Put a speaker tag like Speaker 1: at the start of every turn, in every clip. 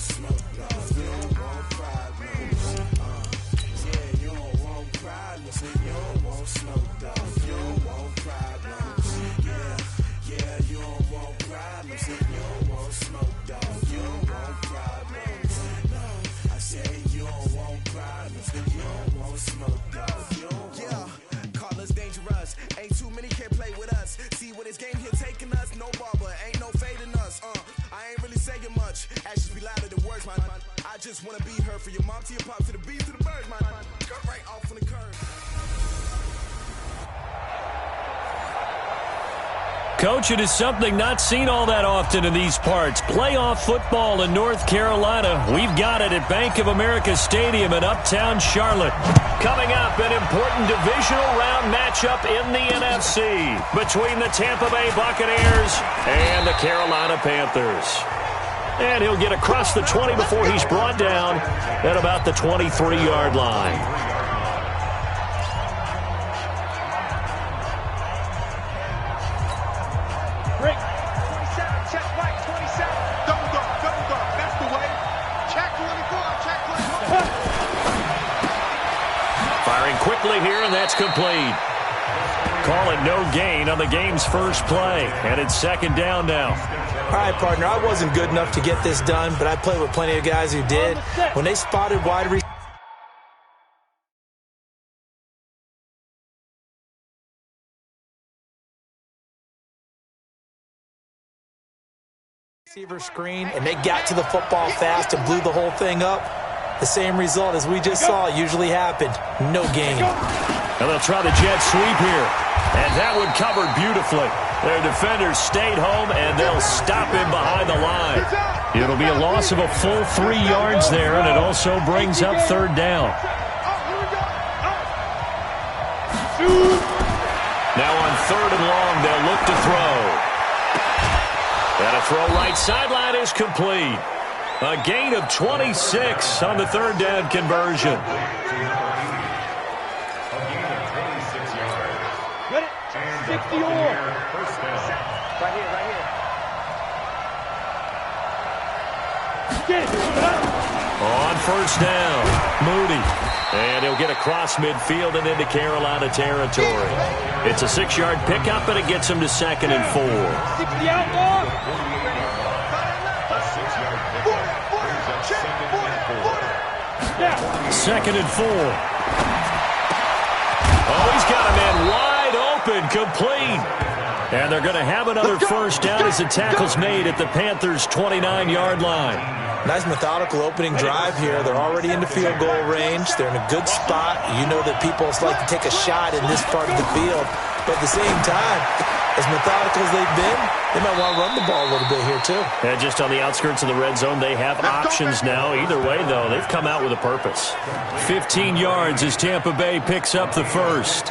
Speaker 1: smoke, dog. You don't want problems. Yeah, you don't want problems. You don't want smoke, dog. You don't want problems. Yeah, you don't want problems. You don't want smoke, dog. You don't want problems. No, I say you don't want problems. You don't want smoke, dog. You don't want. Call us dangerous. Ain't too many can play with us. See what this game here taking us. No barber, ain't no fading us. I ain't really saying much. Actions be louder than words, man. I just wanna be heard from your mom to your pop to the beat to the birds, man. Cut right off on the curve.
Speaker 2: Coach, it is something not seen all that often in these parts. Playoff football in North Carolina. We've got it at Bank of America Stadium in Uptown Charlotte. Coming up, an important divisional round matchup in the NFC between the Tampa Bay Buccaneers and the Carolina Panthers. And he'll get across the 20 before he's brought down at about the 23-yard line. Quickly here, and that's complete. Call it no gain on the game's first play, and it's second down now.
Speaker 3: All right, partner, I wasn't good enough to get this done, but I played with plenty of guys who did. When they spotted wide receiver screen, and they got to the football fast and blew the whole thing up, the same result as we just saw usually happened. No gain.
Speaker 2: And they'll try the jet sweep here. And that one covered beautifully. Their defenders stayed home, and they'll stop him behind the line. It'll be a loss of a full 3 yards there, and it also brings up third down. Now on third and long, they'll look to throw. And a throw right sideline is complete. A gain of 26 on the third down conversion.
Speaker 4: Ready? 60 on. Right here, right here. Get it.
Speaker 2: On first down, Moody. And he'll get across midfield and into Carolina territory. It's a 6-yard pickup, and it gets him to second and 4.
Speaker 4: 60 out, ball.
Speaker 2: Second and 4. Oh, he's got a man wide open, complete. And they're going to have another first down as the tackle's made at the Panthers' 29-yard line.
Speaker 3: Nice methodical opening drive here. They're already into field goal range. They're in a good spot. You know that people like to take a shot in this part of the field. But at the same time, as methodical as they've been, they might want to run the ball a little bit here too.
Speaker 2: And just on the outskirts of the red zone, they have options now. Either way, though, they've come out with a purpose. 15 yards as Tampa Bay picks up the first.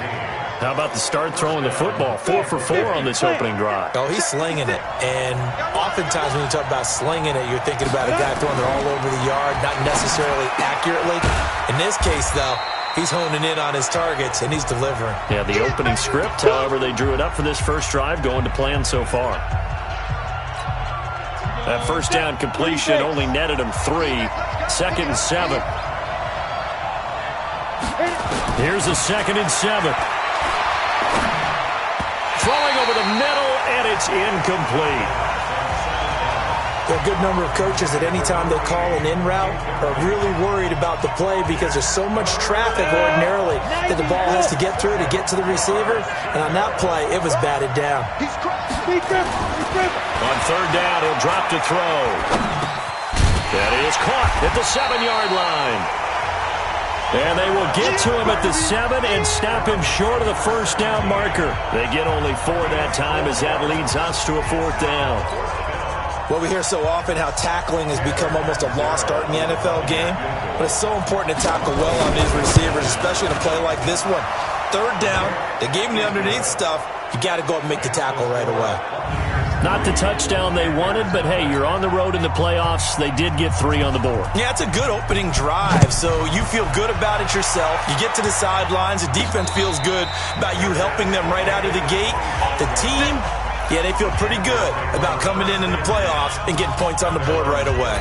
Speaker 2: How about the start throwing the football? 4 for 4 on this opening drive.
Speaker 3: Oh, he's slinging it. And oftentimes when you talk about slinging it, you're thinking about a guy throwing it all over the yard, not necessarily accurately. In this case, though, he's honing in on his targets, and he's delivering.
Speaker 2: Yeah, the opening script, however, they drew it up for this first drive, going to plan so far. That first down completion only netted him 3. Second and 7. Here's a second and 7. Throwing over the middle, and it's incomplete.
Speaker 3: There are a good number of coaches at any time they call an in route are really worried about the play because there's so much traffic ordinarily that the ball has to get through to get to the receiver. And on that play, it was batted down.
Speaker 2: On third down, he'll drop to throw. That is caught at the 7-yard line. And they will get to him at the 7 and stop him short of the first down marker. They get only 4 that time as that leads us to a 4th down.
Speaker 3: Well, we hear so often how tackling has become almost a lost art in the NFL game. But it's so important to tackle well on these receivers, especially in a play like this one. Third down, they gave him the underneath stuff. You got to go up and make the tackle right away.
Speaker 2: Not the touchdown they wanted, but hey, you're on the road in the playoffs. They did get 3 on the board.
Speaker 3: Yeah, it's a good opening drive, so you feel good about it yourself. You get to the sidelines. The defense feels good about you helping them right out of the gate. The team, yeah, they feel pretty good about coming in the playoffs and getting points on the board right away.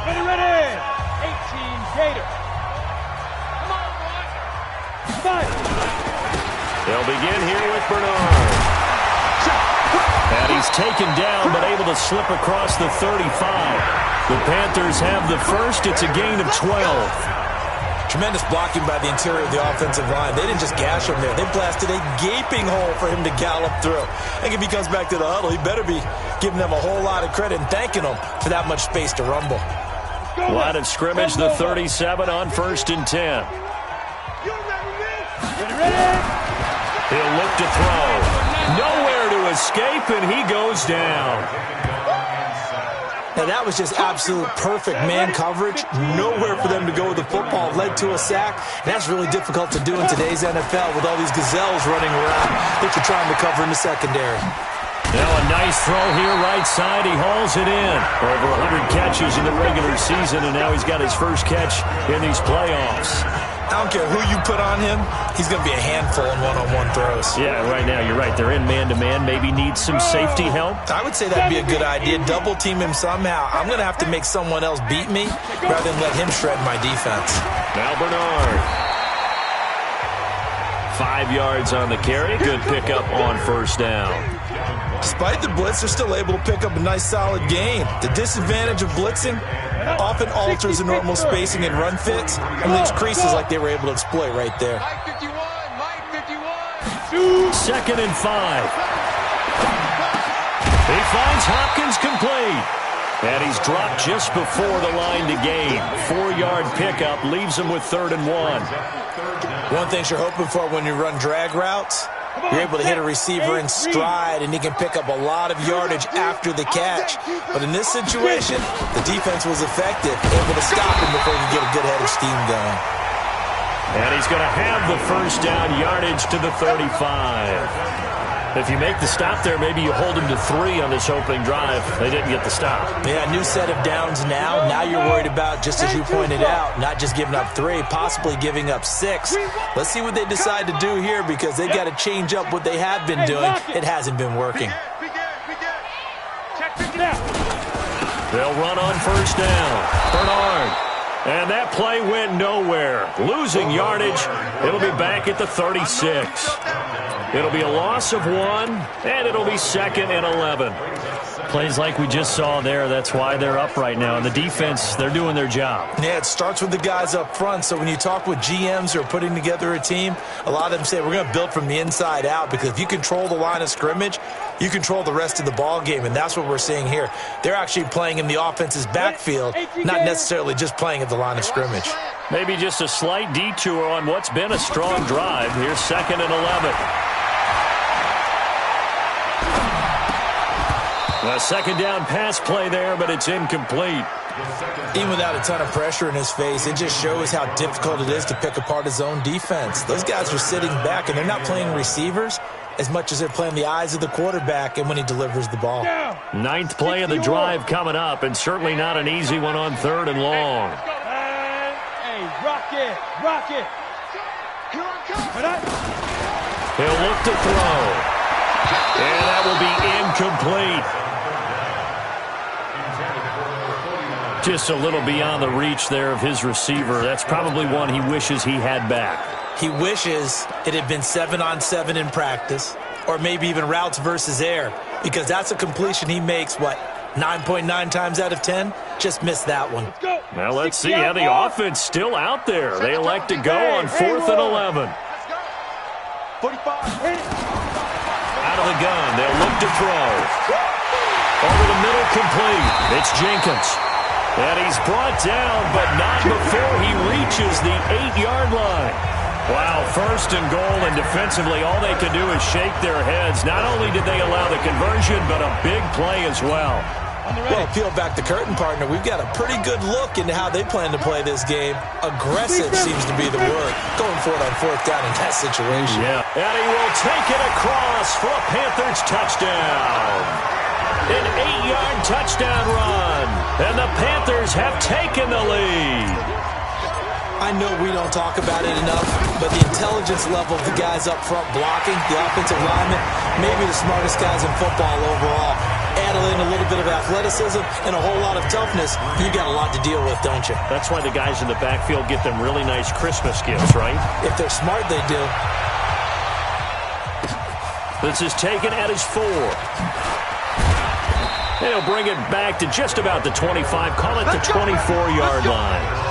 Speaker 4: Ready. 18 Gators. Come on, boy. Fight.
Speaker 2: They'll begin here with Bernard. And he's taken down, but able to slip across the 35. The Panthers have the first. It's a gain of 12.
Speaker 3: Tremendous blocking by the interior of the offensive line. They didn't just gash him there. They blasted a gaping hole for him to gallop through. I think if he comes back to the huddle, he better be giving them a whole lot of credit and thanking them for that much space to rumble.
Speaker 2: Line of scrimmage, the 37 on 1st and 10.
Speaker 4: Ready.
Speaker 2: He'll look to throw. Nowhere to escape, and he goes down.
Speaker 3: Now, that was just absolute perfect man coverage. Nowhere for them to go with the football. Led to a sack. And that's really difficult to do in today's NFL with all these gazelles running around that you're trying to cover in the secondary.
Speaker 2: Now a nice throw here, right side. He hauls it in. Over 100 catches in the regular season, and now he's got his first catch in these playoffs.
Speaker 3: I don't care who you put on him, he's going to be a handful in one-on-one throws.
Speaker 2: Yeah, right now, you're right. They're in man-to-man. Maybe needs some safety help.
Speaker 3: I would say that'd be a good idea. Double team him somehow. I'm going to have to make someone else beat me rather than let him shred my defense.
Speaker 2: Now Bernard. 5 yards on the carry. Good pickup on 1st down.
Speaker 3: Despite the blitz, they're still able to pick up a nice, solid gain. The disadvantage of blitzing often alters the normal spacing and run fits and leaves creases like they were able to exploit right there.
Speaker 4: Mike 51.
Speaker 2: 2nd and 5. He finds Hopkins complete. And he's dropped just before the line to gain. 4-yard pickup leaves him with 3rd and 1.
Speaker 3: One thing you're hoping for when you run drag routes, you're able to hit a receiver in stride, and he can pick up a lot of yardage after the catch. But in this situation, the defense was effective, able to stop him before he could get a good head of steam going.
Speaker 2: And he's going to have the 1st down, yardage to the 35. If you make the stop there, maybe you hold him to 3 on this opening drive. They didn't get the stop.
Speaker 3: Yeah, new set of downs now. Now you're worried about, just as you pointed out, not just giving up 3, possibly giving up 6. Let's see what they decide to do here, because they've got to change up what they have been doing. It hasn't been working.
Speaker 2: They'll run on 1st down. Bernard. And that play went nowhere. Losing yardage. It'll be back at the 36. It'll be a loss of 1, and it'll be 2nd and 11. Plays like we just saw there, that's why they're up right now. And the defense, they're doing their job.
Speaker 3: Yeah, it starts with the guys up front. So when you talk with GMs who are putting together a team, a lot of them say we're going to build from the inside out, because if you control the line of scrimmage, you control the rest of the ball game, and that's what we're seeing here. They're actually playing in the offense's backfield, not necessarily just playing at the line of scrimmage.
Speaker 2: Maybe just a slight detour on what's been a strong drive. Here's 2nd and 11. A 2nd down pass play there, but it's incomplete.
Speaker 3: Even without a ton of pressure in his face, it just shows how difficult it is to pick apart his own defense. Those guys are sitting back, and they're not playing receivers as much as they're playing the eyes of the quarterback and when he delivers the ball.
Speaker 2: 9th play of the drive coming up, and certainly not an easy one on 3rd and long.
Speaker 4: Hey, rock it.
Speaker 2: He'll look to throw. And that will be incomplete. Just a little beyond the reach there of his receiver. That's probably one he wishes he had back.
Speaker 3: He wishes it had been 7-on-7 in practice, or maybe even routes versus air, because that's a completion he makes, 9.9 times out of 10? Just missed that one.
Speaker 2: Now let's see how the offense still out there. They elect to go on 4th and 11.
Speaker 4: 45.
Speaker 2: Out of the gun, they'll look to throw. Over the middle, complete. It's Jenkins. And he's brought down, but not before he reaches the 8-yard line. Wow, 1st and goal, and defensively, all they could do is shake their heads. Not only did they allow the conversion, but a big play as well.
Speaker 3: Well, peel back the curtain, partner. We've got a pretty good look into how they plan to play this game. Aggressive seems to be the word. Going for it on 4th down in that situation.
Speaker 2: Yeah, and he will take it across for a Panthers touchdown. An 8-yard touchdown run, and the Panthers have taken the lead.
Speaker 3: I know we don't talk about it enough, but the intelligence level of the guys up front blocking, the offensive linemen, maybe the smartest guys in football overall. add in a little bit of athleticism and a whole lot of toughness, you got a lot to deal with, don't you?
Speaker 2: That's why the guys in the backfield get them really nice Christmas gifts, right?
Speaker 3: If they're smart, they do.
Speaker 2: This is taken at his 4. And he'll bring it back to just about the 25. Call it the 24-yard line.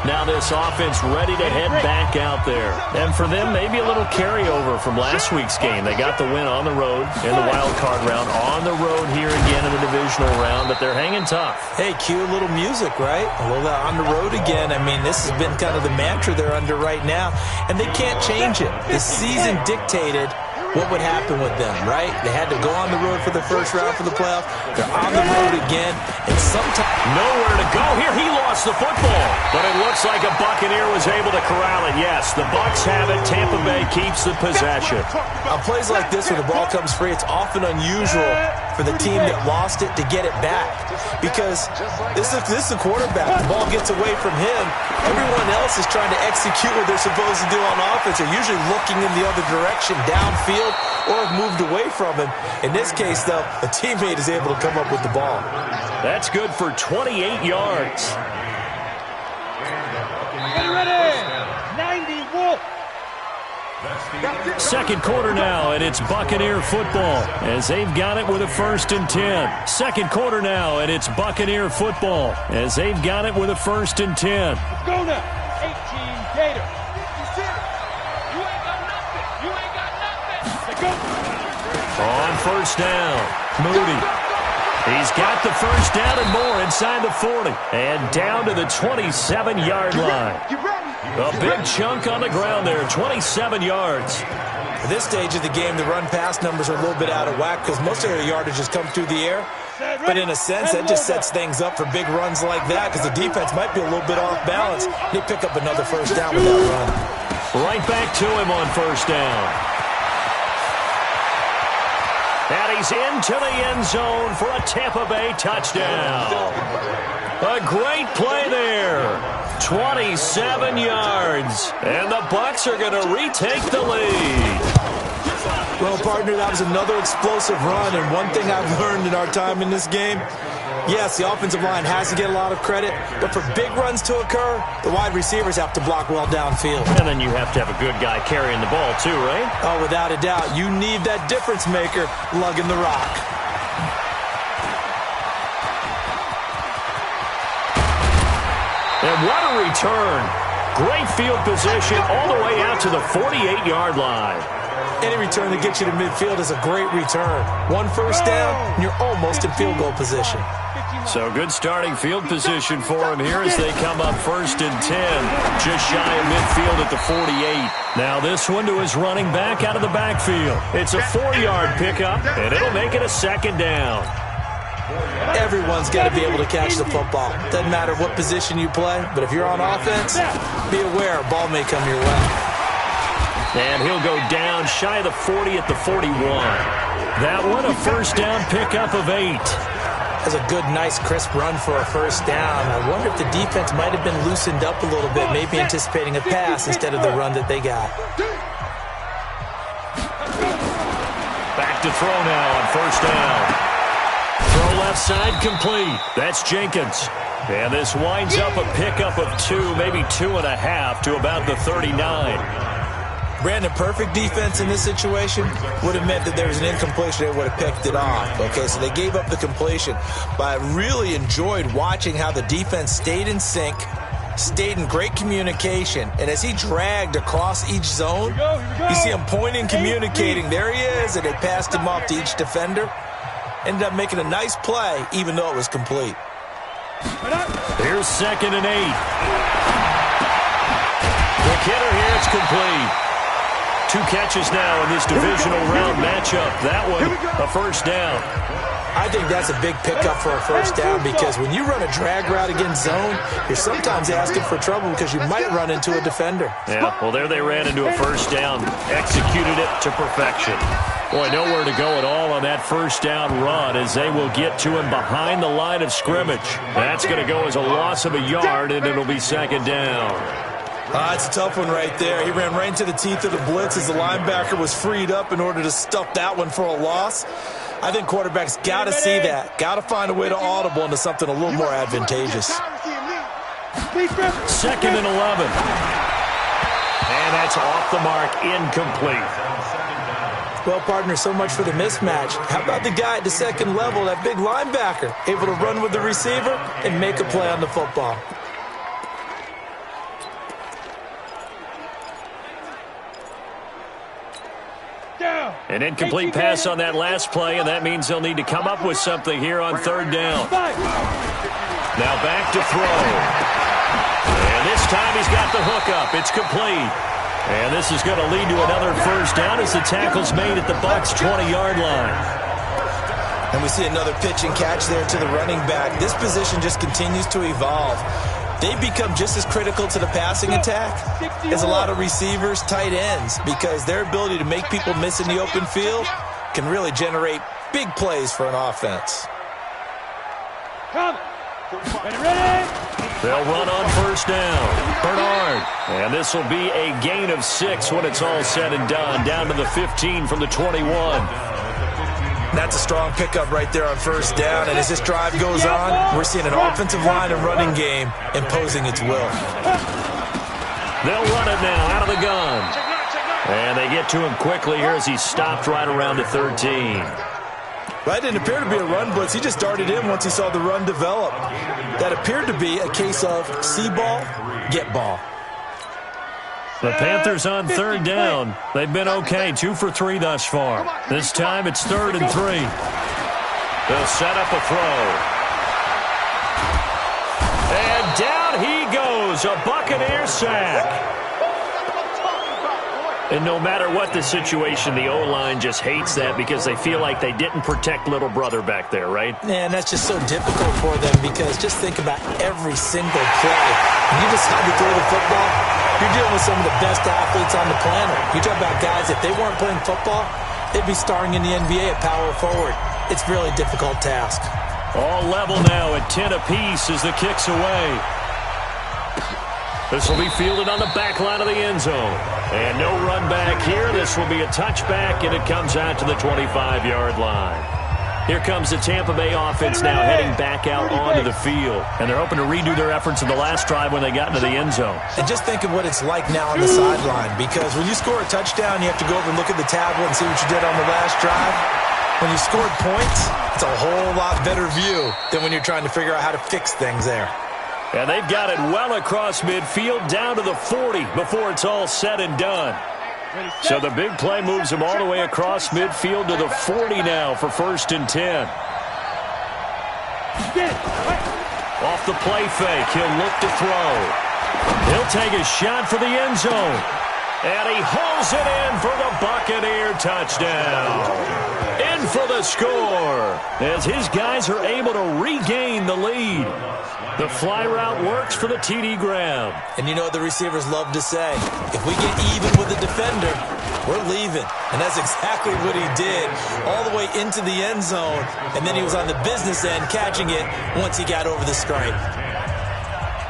Speaker 2: Now this offense ready to head back out there. And for them, maybe a little carryover from last week's game. They got the win on the road in the wild card round. On the road here again in the divisional round, but they're hanging tough.
Speaker 3: Hey, cue a little music, right? A little on the road again. I mean, this has been kind of the mantra they're under right now, and they can't change it. The season dictated what would happen with them, right? They had to go on the road for the first round for the playoffs. They're on the road again, and sometimes
Speaker 2: nowhere to go here. He lost the football, but it looks like a Buccaneer was able to corral it. Yes, the Bucs have it. Tampa Bay keeps the possession.
Speaker 3: On plays like this where the ball comes free, it's often unusual for the team that lost it to get it back, because this is a quarterback. The ball gets away from him. Everyone else is trying to execute what they're supposed to do on offense. They're usually looking in the other direction, downfield, or have moved away from him. In this case, though, a teammate is able to come up with the ball.
Speaker 2: That's good for 28 yards.
Speaker 4: Get ready! 90 Wolf.
Speaker 2: Second quarter now, and it's Buccaneer football as they've got it with a 1st and 10. Second quarter now, and it's Buccaneer football as they've got it with a 1st and 10.
Speaker 4: Let's go now. 18 Gators.
Speaker 2: On first down, Moody. He's got the first down and more inside the 40. And down to the 27-yard line. A big chunk on the ground there, 27 yards.
Speaker 3: At this stage of the game, the run-pass numbers are a little bit out of whack because most of their yardage has come through the air. But in a sense, that just sets things up for big runs like that because the defense might be a little bit off balance. They pick up another first down with that run.
Speaker 2: Right back to him on first down. And he's into the end zone for a Tampa Bay touchdown. A great play there. 27 yards. And the Bucs are going to retake the lead.
Speaker 3: Well, partner, that was another explosive run. And one thing I've learned in our time in this game, yes, the offensive line has to get a lot of credit, but for big runs to occur, the wide receivers have to block well downfield.
Speaker 2: And then you have to have a good guy carrying the ball too, right?
Speaker 3: Oh, without a doubt. You need that difference maker lugging the rock.
Speaker 2: And what a return. Great field position all the way out to the 48-yard line.
Speaker 3: Any return that gets you to midfield is a great return. One first down, and you're almost in field goal position.
Speaker 2: So good starting field position for him here as they come up 1st and 10. Just shy of midfield at the 48. Now this one to his running back out of the backfield. It's a 4-yard pickup, and it'll make it a 2nd down.
Speaker 3: Everyone's got to be able to catch the football. Doesn't matter what position you play, but if you're on offense, be aware a ball may come your way.
Speaker 2: And he'll go down shy of the 40 at the 41. That one a first down pickup of 8.
Speaker 3: That's a good, nice, crisp run for a first down. I wonder if the defense might have been loosened up a little bit, maybe anticipating a pass instead of the run that they got.
Speaker 2: Back to throw now on first down. Throw left side complete. That's Jenkins. And this winds up a pickup of 2, maybe 2.5 to about the 39.
Speaker 3: Brandon, perfect defense in this situation would have meant that there was an incompletion. They would have picked it off. Okay, so they gave up the completion. But I really enjoyed watching how the defense stayed in sync, stayed in great communication. And as he dragged across each zone, you see him pointing, communicating. There he is, and they passed him off to each defender. Ended up making a nice play, even though it was complete.
Speaker 2: Here's 2nd and 8. The kidder here, it's complete. 2 catches now in this divisional round matchup. That one, a first down.
Speaker 3: I think that's a big pickup for a first down because when you run a drag route against zone, you're sometimes asking for trouble because you might run into a defender.
Speaker 2: Yeah, well, there they ran into a first down. Executed it to perfection. Boy, nowhere to go at all on that first down run as they will get to him behind the line of scrimmage. That's going to go as a loss of a yard, and it'll be 2nd down.
Speaker 3: It's a tough one right there. He ran right into the teeth of the blitz as the linebacker was freed up in order to stuff that one for a loss. I think quarterbacks got to see that. Got to find a way to audible into something a little more advantageous.
Speaker 2: 2nd and 11. And that's off the mark, incomplete.
Speaker 3: Well, partner, so much for the mismatch. How about the guy at the second level, that big linebacker, able to run with the receiver and make a play on the football?
Speaker 2: An incomplete pass on that last play, and that means they'll need to come up with something here on 3rd down. Now back to throw. And this time he's got the hook up. It's complete. And this is going to lead to another 1st down as the tackle's made at the Bucs' 20-yard line.
Speaker 3: And we see another pitch and catch there to the running back. This position just continues to evolve. They become just as critical to the passing attack as a lot of receivers, tight ends, because their ability to make people miss in the open field can really generate big plays for an offense.
Speaker 2: They'll run on 1st down. Bernard. And this will be a gain of 6 when it's all said and done. Down to the 15 from the 21.
Speaker 3: That's a strong pickup right there on 1st down. And as this drive goes on, we're seeing an offensive line and running game imposing its will.
Speaker 2: They'll run it now out of the gun. And they get to him quickly here as he stopped right around the 13.
Speaker 3: That didn't appear to be a run blitz. He just darted in once he saw the run develop. That appeared to be a case of see ball, get ball.
Speaker 2: The Panthers on 3rd down. They've been okay, 2 for 3 thus far. This time it's 3rd and 3. They'll set up a throw. And down he goes, a Buccaneer sack. And no matter what the situation, the O-line just hates that because they feel like they didn't protect little brother back there, right?
Speaker 3: Yeah, and that's just so difficult for them because just think about every single play. When you decide to throw the football, you're dealing with some of the best athletes on the planet. You talk about guys, if they weren't playing football, they'd be starring in the NBA at power forward. It's a really difficult task.
Speaker 2: All level now at 10 apiece as the kick's away. This will be fielded on the back line of the end zone. And no run back here. This will be a touchback, and it comes out to the 25-yard line. Here comes the Tampa Bay offense now heading back out onto the field. And they're hoping to redo their efforts in the last drive when they got into the end zone.
Speaker 3: And just think of what it's like now on the sideline, because when you score a touchdown, you have to go over and look at the tablet and see what you did on the last drive. When you scored points, it's a whole lot better view than when you're trying to figure out how to fix things there.
Speaker 2: And they've got it well across midfield down to the 40 before it's all said and done. So the big play moves him all the way across midfield to the 40 now for 1st and 10. Off the play fake, he'll look to throw. He'll take a shot for the end zone. And he hauls it in for the Buccaneer touchdown. In for the score as his guys are able to regain the lead. The fly route works for the TD grab.
Speaker 3: And you know what the receivers love to say? If we get even with the defender, we're leaving. And that's exactly what he did all the way into the end zone. And then he was on the business end catching it once he got over the stripe.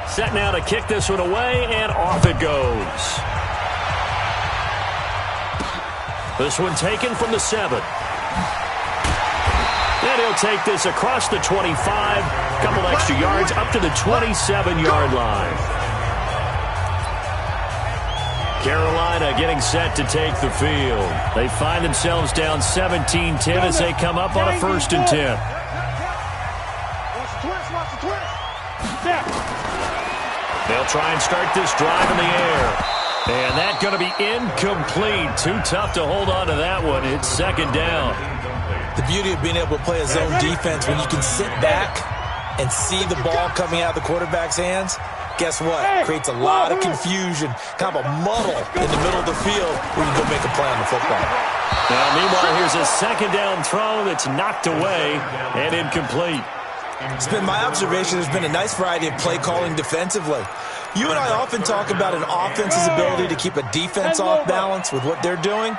Speaker 2: Set now to kick this one away, and off it goes. This one taken from the 7. And he'll take this across the 25, couple extra yards up to the 27-yard line. Carolina getting set to take the field. They find themselves down 17-10 as they come up on a 1st and 10. They'll try and start this drive in the air. And that's going to be incomplete. Too tough to hold on to that one. It's 2nd down.
Speaker 3: The beauty of being able to play a zone defense when you can sit back and see the ball coming out of the quarterback's hands, guess what? Creates a lot of confusion, kind of a muddle in the middle of the field where you go make a play on the football.
Speaker 2: Now, meanwhile, here's a 2nd down throw that's knocked away and incomplete.
Speaker 3: It's been my observation there's been a nice variety of play calling defensively. You and I often talk about an offense's ability to keep a defense off balance with what they're doing.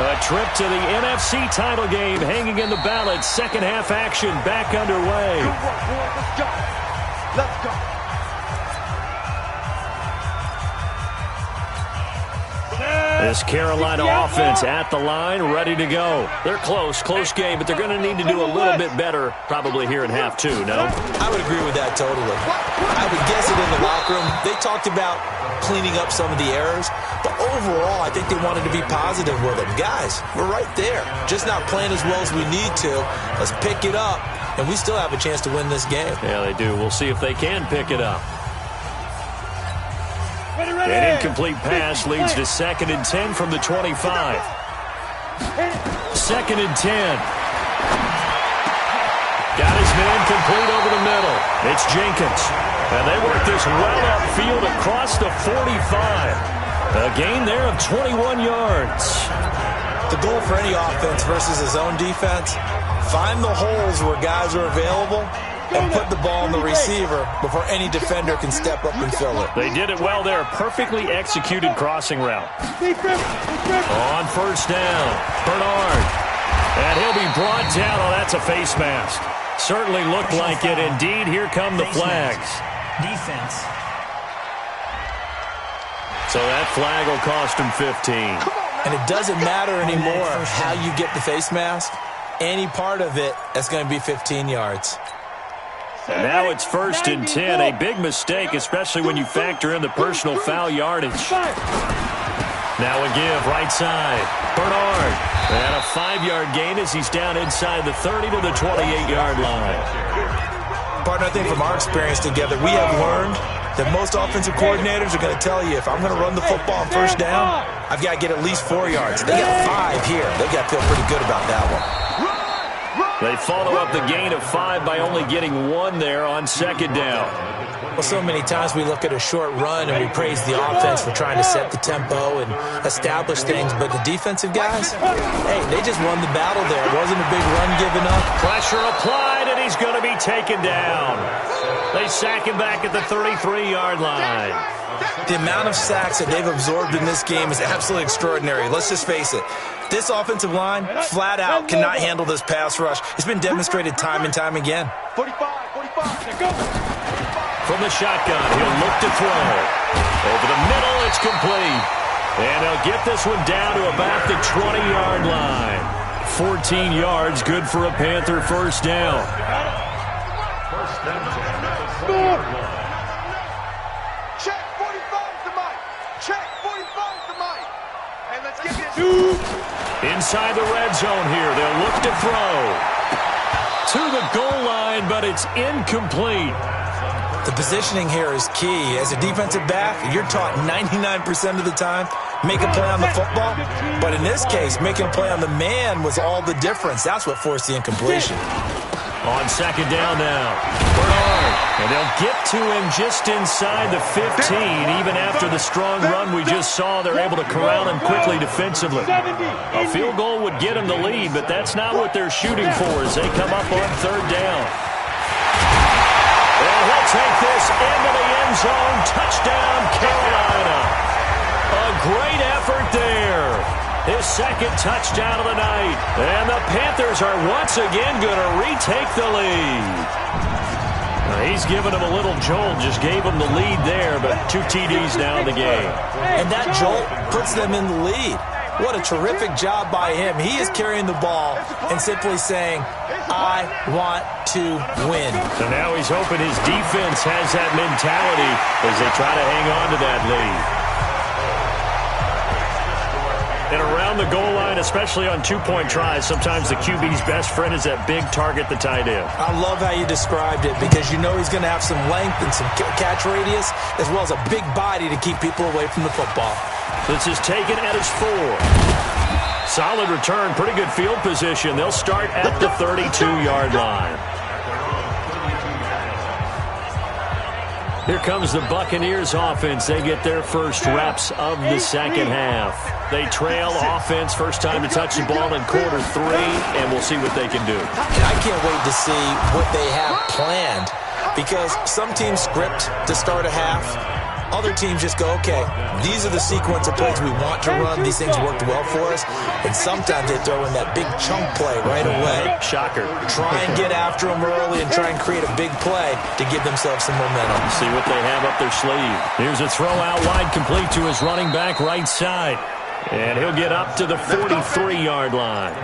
Speaker 2: A trip to the NFC title game hanging in the balance. Second half action back underway.
Speaker 5: Good work, boy. Let's go. Let's go.
Speaker 2: This Carolina offense at the line, ready to go. They're close game, but they're going to need to do a little bit better probably here in half two, no?
Speaker 3: I would agree with that totally. I would guess it in the locker room. They talked about cleaning up some of the errors, but overall, I think they wanted to be positive with them. Guys, we're right there. Just not playing as well as we need to. Let's pick it up, and we still have a chance to win this game.
Speaker 2: Yeah, they do. We'll see if they can pick it up. An incomplete pass leads to 2nd and 10 from the 25. 2nd and 10. Got his man complete over the middle. It's Jenkins. And they work this well upfield across the 45. A gain there of 21 yards.
Speaker 3: The goal for any offense versus his own defense, find the holes where guys are available and put the ball in the receiver before any defender can step up and fill it.
Speaker 2: They did it well there. Perfectly executed crossing route. On first down, Bernard. And he'll be brought down. Oh, that's a face mask. Certainly looked like it. Indeed, here come the flags.
Speaker 6: Defense.
Speaker 2: So that flag will cost him 15.
Speaker 3: And it doesn't matter anymore how you get the face mask. Any part of it is going to be 15 yards.
Speaker 2: And now it's 1st and 10. A big mistake, especially when you factor in the personal foul yardage. Now a give, right side. Bernard. And a 5-yard gain as he's down inside the 30 to the 28-yard line.
Speaker 3: Partner, I think from our experience together, we have learned that most offensive coordinators are going to tell you, if I'm going to run the football on first down, I've got to get at least 4 yards. They got 5 here. They've got to feel pretty good about that one.
Speaker 2: They follow up the gain of 5 by only getting 1 there on 2nd down.
Speaker 3: Well, so many times we look at a short run and we praise the offense for trying to set the tempo and establish things, but the defensive guys, hey, they just won the battle there. It wasn't a big run given up.
Speaker 2: Pressure applied, and he's going to be taken down. They sack him back at the 33-yard line.
Speaker 3: The amount of sacks that they've absorbed in this game is absolutely extraordinary. Let's just face it. This offensive line, flat out, cannot handle this pass rush. It's been demonstrated time and time again.
Speaker 5: 45, there goes.
Speaker 2: From the shotgun, he'll look to throw. Over the middle, it's complete. And he'll get this one down to about the 20-yard line. 14 yards, good for a Panther first down.
Speaker 5: Check 45 to Mike. Check 45 to Mike. And let's get this.
Speaker 2: Inside the red zone here, they'll look to throw. To the goal line, but it's incomplete.
Speaker 3: The positioning here is key. As a defensive back, you're taught 99% of the time, make a play on the football. But in this case, making a play on the man was all the difference. That's what forced the incompletion.
Speaker 2: On 2nd down now, Bernard. And they'll get to him just inside the 15. Even after the strong run we just saw, they're able to corral him quickly defensively. A field goal would get him the lead, but that's not what they're shooting for as they come up on 3rd down. And he'll take this into the end zone. Touchdown, Carolina. A great effort there. His 2nd touchdown of the night. And the Panthers are once again going to retake the lead. He's given him a little jolt, just gave him the lead there, but 2 TDs now in the game.
Speaker 3: And that jolt puts them in the lead. What a terrific job by him. He is carrying the ball and simply saying, I want to win.
Speaker 2: So now he's hoping his defense has that mentality as they try to hang on to that lead. And around the goal line, especially on 2-point tries, sometimes the QB's best friend is that big target, the tight end.
Speaker 3: I love how you described it because you know he's going to have some length and some catch radius as well as a big body to keep people away from the football.
Speaker 2: This is taken at his 4. Solid return, pretty good field position. They'll start at the 32-yard line. Here comes the Buccaneers offense. They get their first reps of the second half. They trail offense, first time to touch the ball in quarter 3, and we'll see what they can do.
Speaker 3: And I can't wait to see what they have planned because some teams script to start a half. other teams just go, okay, these are the sequence of plays we want to run. These things worked well for us. And sometimes they throw in that big chunk play right away.
Speaker 2: Shocker.
Speaker 3: Try and get after them early and try and create a big play to give themselves some momentum.
Speaker 2: See what they have up their sleeve. Here's a throw out wide, complete to his running back right side. And he'll get up to the 43-yard line.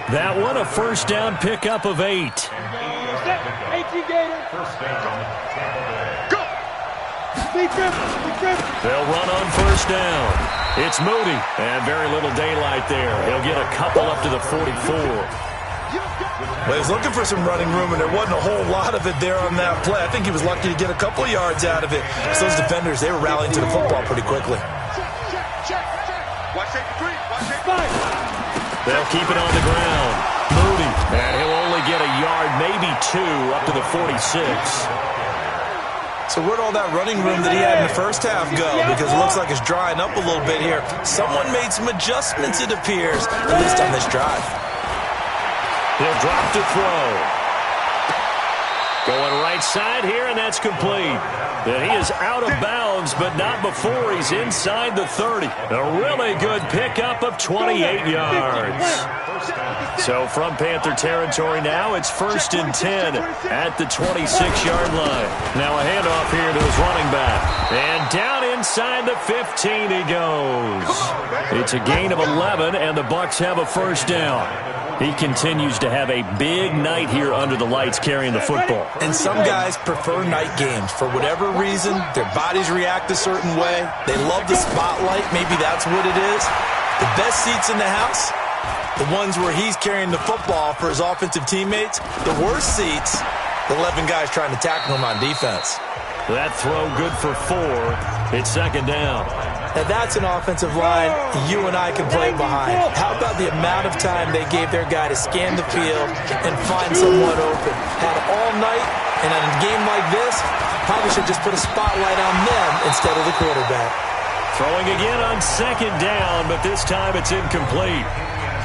Speaker 2: That one, a first down pickup of 8.
Speaker 4: 18 Gator. Go.
Speaker 2: They'll run on first down. It's Moody, and very little daylight there. He'll get a couple up to the 44.
Speaker 3: Well, he was looking for some running room, and there wasn't a whole lot of it there on that play. I think he was lucky to get a couple of yards out of it. So those defenders, they were rallying to the football pretty quickly.
Speaker 5: Watch it, 3. Watch it.
Speaker 2: They'll keep it on the ground. Moody, and he'll only get a yard, maybe 2, up to the 46.
Speaker 3: So where'd all that running room that he had in the first half go? Because it looks like it's drying up a little bit here. Someone made some adjustments, it appears, at least on this drive.
Speaker 2: He'll drop to throw. Going right side here, and that's complete. And he is out of bounds, but not before he's inside the 30. A really good pickup of 28 yards. So from Panther territory now, it's 1st and 10 at the 26-yard line. Now a handoff here to his running back. And down inside the 15 he goes. It's a gain of 11, and the Bucs have a first down. He continues to have a big night here under the lights carrying the football.
Speaker 3: And some guys prefer night games. For whatever reason, their bodies react a certain way. They love the spotlight. Maybe that's what it is. The best seats in the house, the ones where he's carrying the football for his offensive teammates. The worst seats, the 11 guys trying to tackle him on defense.
Speaker 2: That throw good for 4. It's 2nd down.
Speaker 3: Now that's an offensive line you and I can play behind. How about the amount of time they gave their guy to scan the field and find someone open? Had all night, and in a game like this, probably should just put a spotlight on them instead of the quarterback.
Speaker 2: Throwing again on 2nd down, but this time it's incomplete.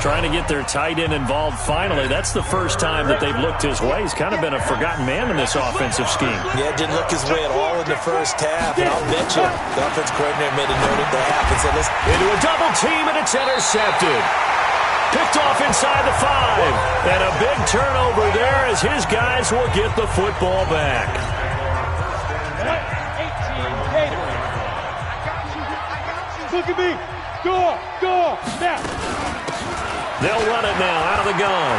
Speaker 2: Trying to get their tight end involved finally. That's the first time that they've looked his way. He's kind of been a forgotten man in this offensive scheme.
Speaker 3: Yeah, didn't look his way at all in the first half. And I'll bet you the offensive coordinator made a note of the half and said, listen.
Speaker 2: Into a double team, and it's intercepted. Picked off inside the 5. And a big turnover there as his guys will get the football back.
Speaker 4: 18 Gator. Look at me. Go. Now.
Speaker 2: They'll run it now out of the gun.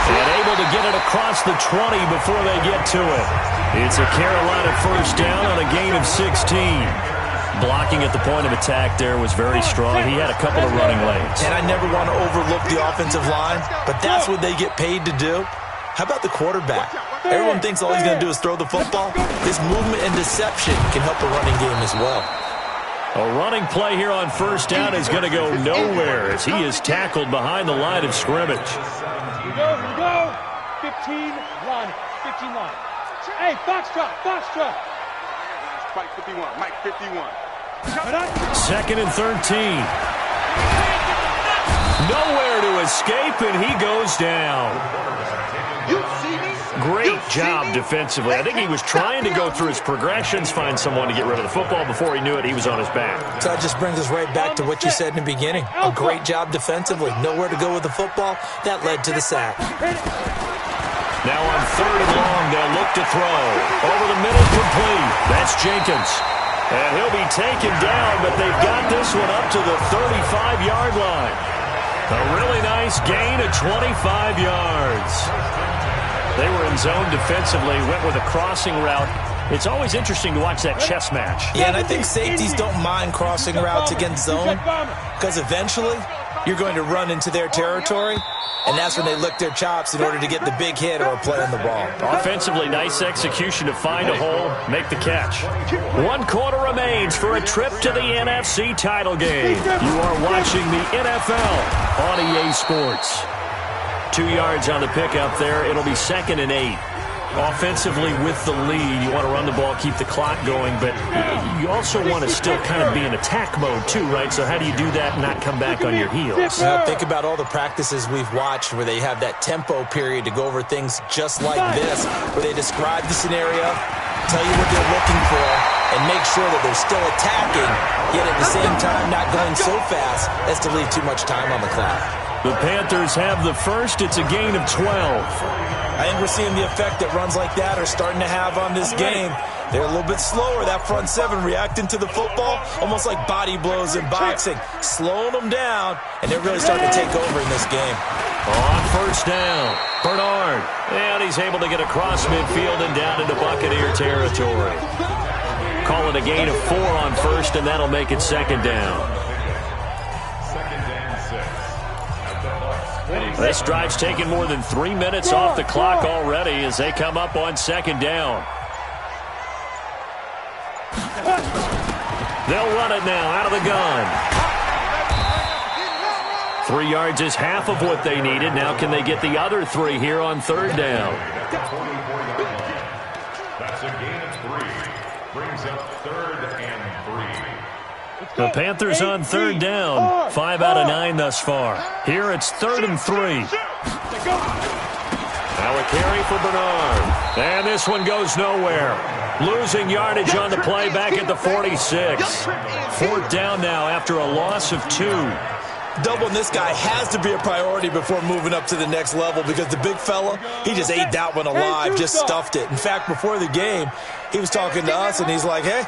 Speaker 2: And able to get it across the 20 before they get to it. It's a Carolina first down on a gain of 16. Blocking at the point of attack there was very strong. He had a couple of running lanes.
Speaker 3: And I never want to overlook the offensive line, but that's what they get paid to do. How about the quarterback? Everyone thinks all he's going to do is throw the football. His movement and deception can help the running game as well.
Speaker 2: A running play here on first down is going to go nowhere as he is tackled behind the line of scrimmage.
Speaker 4: Here we go. 15 line. Hey, Foxtrot.
Speaker 5: Mike 51. Mike 51.
Speaker 2: 2nd and 13. Nowhere to escape, and he goes down.
Speaker 5: You see me?
Speaker 2: Great job defensively. I think he was trying to go through his progressions, find someone to get rid of the football. Before he knew it, he was on his back.
Speaker 3: So that just brings us right back to what you said in the beginning. A great job defensively. Nowhere to go with the football. That led to the sack.
Speaker 2: Now on 3rd and long, they'll look to throw. Over the middle, complete. That's Jenkins. And he'll be taken down, but they've got this one up to the 35-yard line. A really nice gain of 25 yards. They were in zone defensively, went with a crossing route. It's always interesting to watch that chess match.
Speaker 3: Yeah, and I think safeties don't mind crossing routes against zone because eventually you're going to run into their territory, and that's when they lick their chops in order to get the big hit or play on the ball.
Speaker 2: Offensively, nice execution to find a hole, make the catch. 1 quarter remains for a trip to the NFC title game. You are watching the NFL on EA Sports. 2 yards on the pickup there. It'll be 2nd and 8. Offensively with the lead, you want to run the ball, keep the clock going, but you also want to still kind of be in attack mode too, right? So how do you do that and not come back on your heels?
Speaker 3: Now, think about all the practices we've watched where they have that tempo period to go over things just like this, where they describe the scenario, tell you what they're looking for, and make sure that they're still attacking, yet at the same time not going so fast as to leave too much time on the clock.
Speaker 2: The Panthers have the first. It's a gain of 12.
Speaker 3: I think we're seeing the effect that runs like that are starting to have on this game. They're a little bit slower, that front seven, reacting to the football, almost like body blows in boxing, slowing them down, and they're really starting to take over in this game.
Speaker 2: On first down, Bernard. And he's able to get across midfield and down into Buccaneer territory. Call it a gain of 4 on first, and that'll make it second down. This drive's taken more than 3 minutes off the clock already as they come up on second down. They'll run it now out of the gun. 3 yards is half of what they needed. Now can they get the other 3 here on third down?
Speaker 4: That's a gain of 3. Brings up 3rd and 3.
Speaker 2: The Panthers on third down. 5 out of 9 thus far. Here it's 3rd and 3. Now a carry for Bernard. And this one goes nowhere. Losing yardage on the play back at the 46. 4th down now after a loss of 2.
Speaker 3: Doubling this guy has to be a priority before moving up to the next level because the big fella, he just ate that one alive, just stuffed it. In fact, before the game, he was talking to us, and he's like, hey,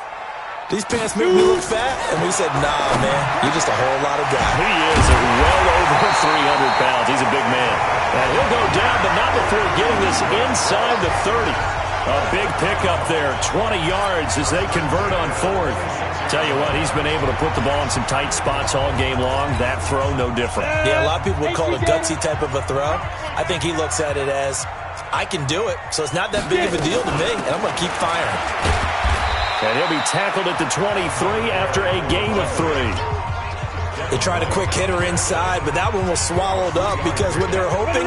Speaker 3: these pants make me look fat? And we said, nah, man, you're just a whole lot of guy.
Speaker 2: He is well over 300 pounds. He's a big man. And he'll go down, but not before getting this inside the 30. A big pickup there, 20 yards as they convert on 4th. Tell you what, he's been able to put the ball in some tight spots all game long. That throw, no different.
Speaker 3: Yeah, a lot of people would call it a gutsy type of a throw. I think he looks at it as, I can do it, so it's not that big of a deal to me, and I'm going to keep firing.
Speaker 2: And he'll be tackled at the 23 after a gain of 3.
Speaker 3: They tried a quick hitter inside, but that one was swallowed up because what they're hoping,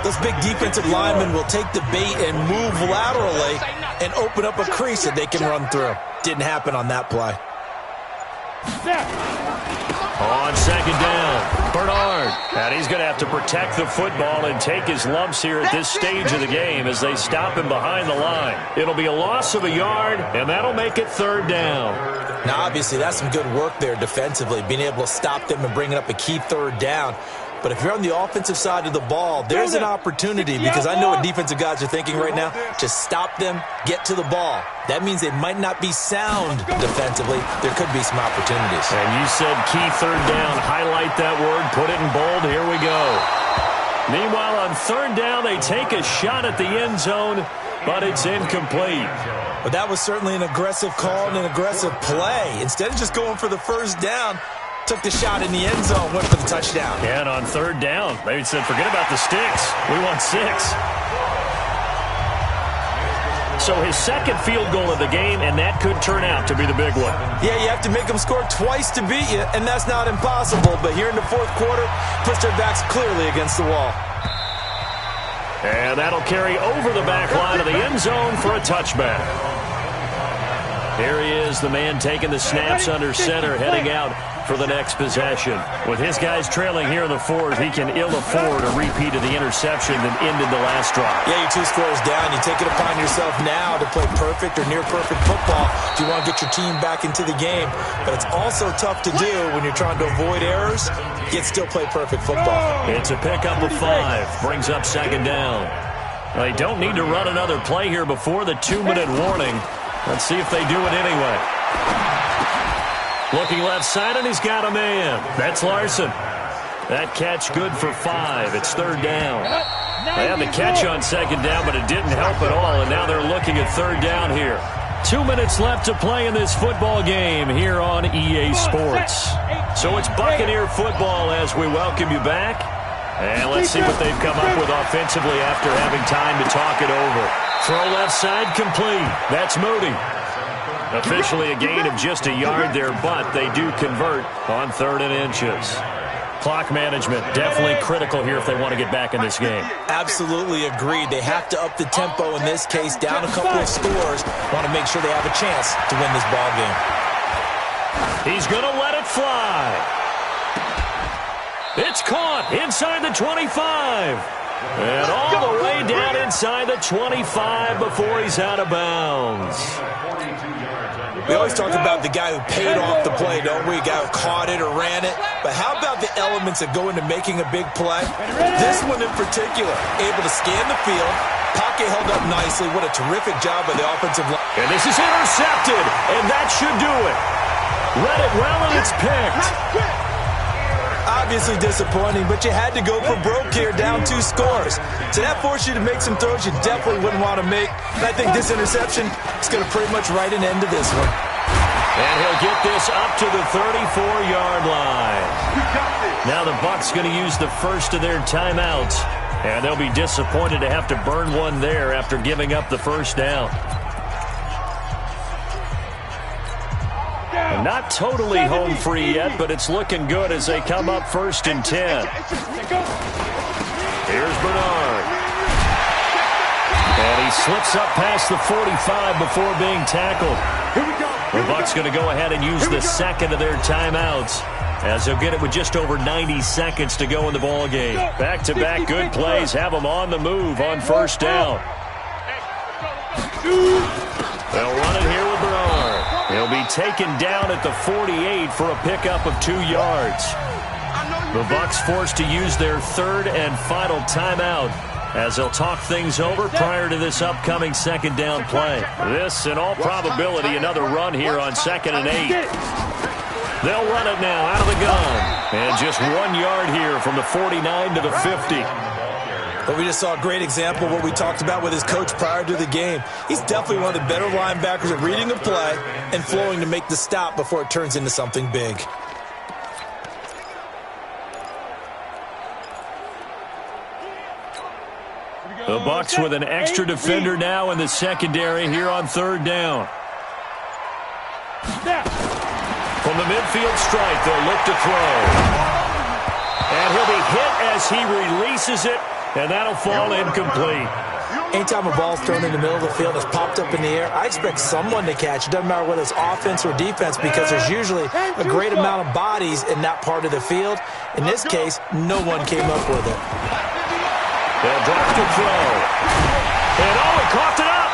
Speaker 3: those big defensive linemen will take the bait and move laterally and open up a crease that they can run through. Didn't happen on that play.
Speaker 2: On second down, Bernard. And he's going to have to protect the football and take his lumps here at this stage of the game as they stop him behind the line. It'll be a loss of a yard, and that'll make it 3rd down.
Speaker 3: Now, obviously, that's some good work there defensively, being able to stop them and bringing up a key 3rd down. But if you're on the offensive side of the ball, there's an opportunity because I know what defensive guys are thinking right now. Just stop them, get to the ball. That means they might not be sound defensively. There could be some opportunities.
Speaker 2: And you said key 3rd down. Highlight that word. Put it in bold. Here we go. Meanwhile, on 3rd down, they take a shot at the end zone, but it's incomplete.
Speaker 3: But that was certainly an aggressive call and an aggressive play. Instead of just going for the first down, took the shot in the end zone, went for the touchdown.
Speaker 2: And on 3rd down, they said, forget about the sticks. We want 6. So his second field goal of the game, and that could turn out to be the big one.
Speaker 3: Yeah, you have to make them score twice to beat you, and that's not impossible. But here in the 4th quarter, puts their backs clearly against the wall.
Speaker 2: And that'll carry over the back line of the end zone for a touchback. Here he is, the man taking the snaps under center, heading out for the next possession. With his guys trailing here in the 4th, he can ill afford a repeat of the interception that ended the last drive.
Speaker 3: Yeah, you're 2 scores down. You take it upon yourself now to play perfect or near-perfect football if you want to get your team back into the game. But it's also tough to do when you're trying to avoid errors, yet still play perfect football.
Speaker 2: It's a pickup of 5. Brings up second down. They don't need to run another play here before the 2-minute warning. Let's see if they do it anyway. Looking left side, and he's got a man. That's Larson. That catch good for 5. It's 3rd down. They had the catch on second down, but it didn't help at all, and now they're looking at 3rd down here. 2 minutes left to play in this football game here on EA Sports. So it's Buccaneer football as we welcome you back. And let's see what they've come up with offensively after having time to talk it over. Throw left side complete. That's Moody. Officially a gain of just a yard there, but they do convert on 3rd and inches. Clock management definitely critical here if they want to get back in this game.
Speaker 3: Absolutely agreed. They have to up the tempo in this case, down a couple of scores. Want to make sure they have a chance to win this ball game.
Speaker 2: He's going to let it fly. It's caught inside the 25. And all the way down inside the 25 before he's out of bounds.
Speaker 3: We always talk about the guy who paid off the play, don't we? A guy who caught it or ran it. But how about the elements that go into making a big play? This one in particular, able to scan the field. Pocket held up nicely. What a terrific job by the offensive line.
Speaker 2: And this is intercepted, and that should do it. Read it well, and it's picked.
Speaker 3: Obviously disappointing, but you had to go for broke here, down 2 scores. So that forced you to make some throws you definitely wouldn't want to make. And I think this interception is going to pretty much write an end to this one.
Speaker 2: And he'll get this up to the 34-yard line. Now the Bucs going to use the first of their timeouts, and they'll be disappointed to have to burn one there after giving up the first down. Not totally home free yet, but it's looking good as they come up 1st and 10. Here's Bernard. And he slips up past the 45 before being tackled. The Bucs going to go ahead and use the second of their timeouts, as they'll get it with just over 90 seconds to go in the ball game. Back-to-back good plays have them on the move on 1st down. They'll run it here with Bernard. He'll be taken down at the 48 for a pickup of 2 yards. The Bucs forced to use their 3rd and final timeout as they'll talk things over prior to this upcoming 2nd down play. This, in all probability, another run here on 2nd and 8. They'll run it now out of the gun. And just 1 yard here from the 49 to the 50.
Speaker 3: But we just saw a great example of what we talked about with his coach prior to the game. He's definitely one of the better linebackers at reading a play and flowing to make the stop before it turns into something big.
Speaker 2: The Bucs with an extra defender now in the secondary here on 3rd down. From the midfield strike, they'll look to throw. And he'll be hit as he releases it. And that'll fall incomplete.
Speaker 3: Anytime a ball's thrown in the middle of the field, it's popped up in the air, I expect someone to catch. It doesn't matter whether it's offense or defense, because there's usually a great amount of bodies in that part of the field. In this case, no one came up with it.
Speaker 2: They'll drop to throw. And he coughed it up.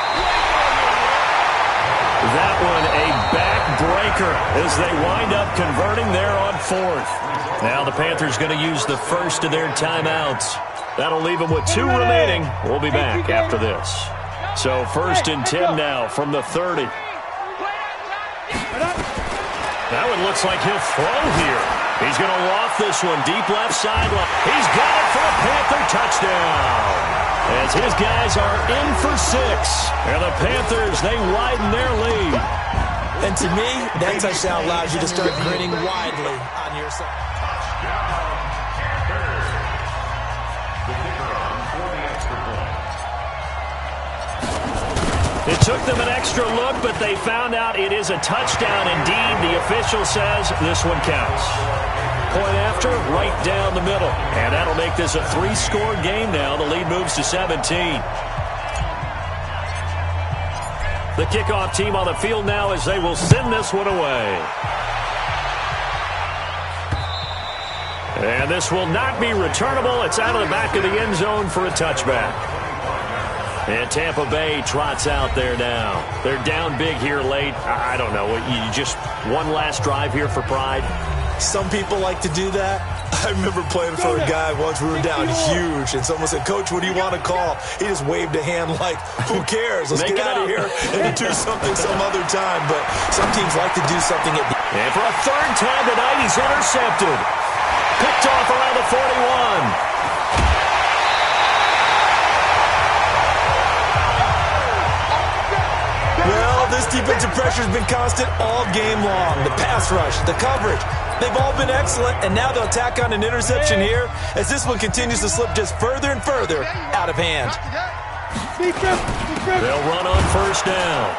Speaker 2: That one a backbreaker as they wind up converting there on 4th. Now the Panthers going to use the first of their timeouts. That'll leave them with 2 remaining. We'll be back after this. So 1st and 10 now from the 30. That one looks like he'll throw here. He's going to loft this one deep left sideline. He's got it for a Panther touchdown. As his guys are in for 6. And the Panthers, they widen their lead.
Speaker 3: And to me, that touchdown allows you to start grinning widely on your side.
Speaker 2: It took them an extra look, but they found out it is a touchdown indeed. The official says this one counts. Point after, right down the middle. And that'll make this a 3-score game now. The lead moves to 17. The kickoff team on the field now as they will send this one away. And this will not be returnable. It's out of the back of the end zone for a touchback. And Tampa Bay trots out there now. They're down big here late. I don't know. You just one last drive here for pride?
Speaker 3: Some people like to do that. I remember playing for a guy once. We were down huge, and someone said, "Coach, what do you want to call?" He just waved a hand like, "Who cares? Let's get out of here and do something some other time." But some teams like to do something at the end.
Speaker 2: And for a 3rd time tonight, he's intercepted. Picked off around the 41.
Speaker 3: Well, this defensive pressure has been constant all game long. The pass rush, the coverage, they've all been excellent, and now they'll tack on an interception here as this one continues to slip just further and further out of hand.
Speaker 2: They'll run on 1st down.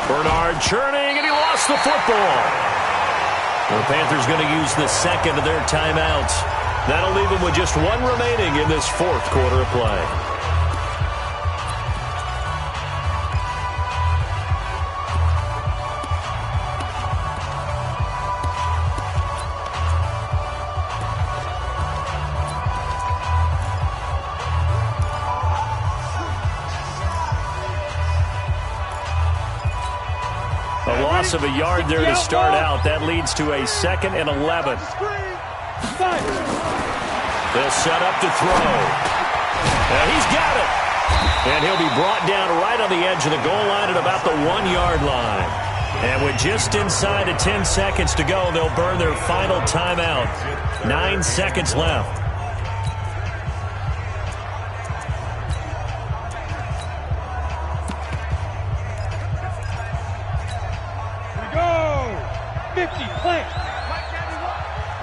Speaker 2: Bernard churning, and he lost the football. The Panthers going to use the second of their timeouts. That'll leave them with just 1 remaining in this 4th quarter of play. loss of a yard there to start out. That leads to a 2nd and 11. They'll set up to throw. And he's got it. And he'll be brought down right on the edge of the goal line at about the 1-yard line. And with just inside of 10 seconds to go, they'll burn their final timeout. 9 seconds left.
Speaker 5: Here we go. 50, plant.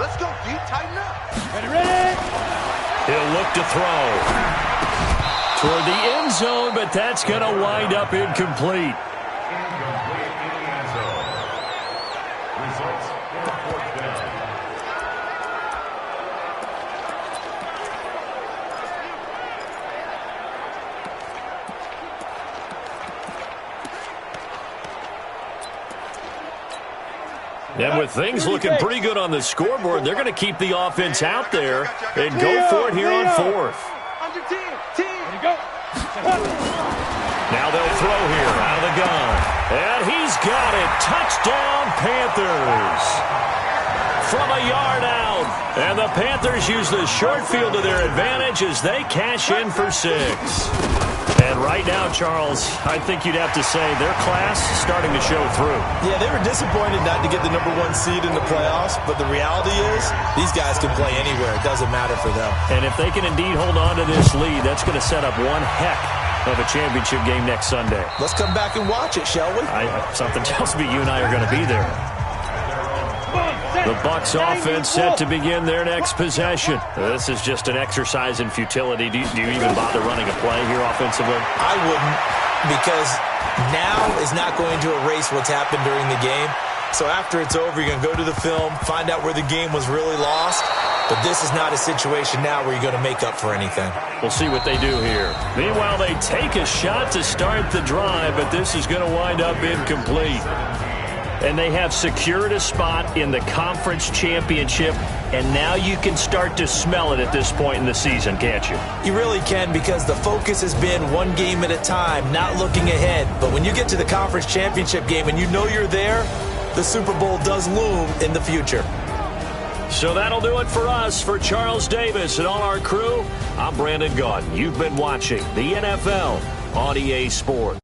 Speaker 5: Let's go, D. Tighten up. Ready?
Speaker 2: He'll look to throw toward the end zone, but that's going to wind up incomplete.
Speaker 4: Incomplete in the end zone. Results in a 4th down.
Speaker 2: And with things looking pretty good on the scoreboard, they're going to keep the offense out there and go for it here on 4th.
Speaker 5: Under 10. Ready, go.
Speaker 2: Now they'll throw here out of the gun. And he's got it. Touchdown, Panthers. From a yard out. And the Panthers use the short field to their advantage as they cash in for 6. And right now, Charles, I think you'd have to say their class is starting to show through.
Speaker 3: Yeah, they were disappointed not to get the number 1 seed in the playoffs, but the reality is these guys can play anywhere. It doesn't matter for them.
Speaker 2: And if they can indeed hold on to this lead, that's going to set up one heck of a championship game next Sunday.
Speaker 3: Let's come back and watch it, shall we?
Speaker 2: Something tells me you and I are going to be there. The Bucs offense set to begin their next possession. This is just an exercise in futility. Do you even bother running a play here offensively?
Speaker 3: I wouldn't, because now is not going to erase what's happened during the game. So after it's over, you're going to go to the film, find out where the game was really lost. But this is not a situation now where you're going to make up for anything.
Speaker 2: We'll see what they do here. Meanwhile, they take a shot to start the drive, but this is going to wind up incomplete. And they have secured a spot in the conference championship, and now you can start to smell it at this point in the season, can't you?
Speaker 3: You really can, because the focus has been one game at a time, not looking ahead. But when you get to the conference championship game and you know you're there, the Super Bowl does loom in the future.
Speaker 2: So that'll do it for us. For Charles Davis and all our crew, I'm Brandon Gaudin. You've been watching the NFL on EA Sports.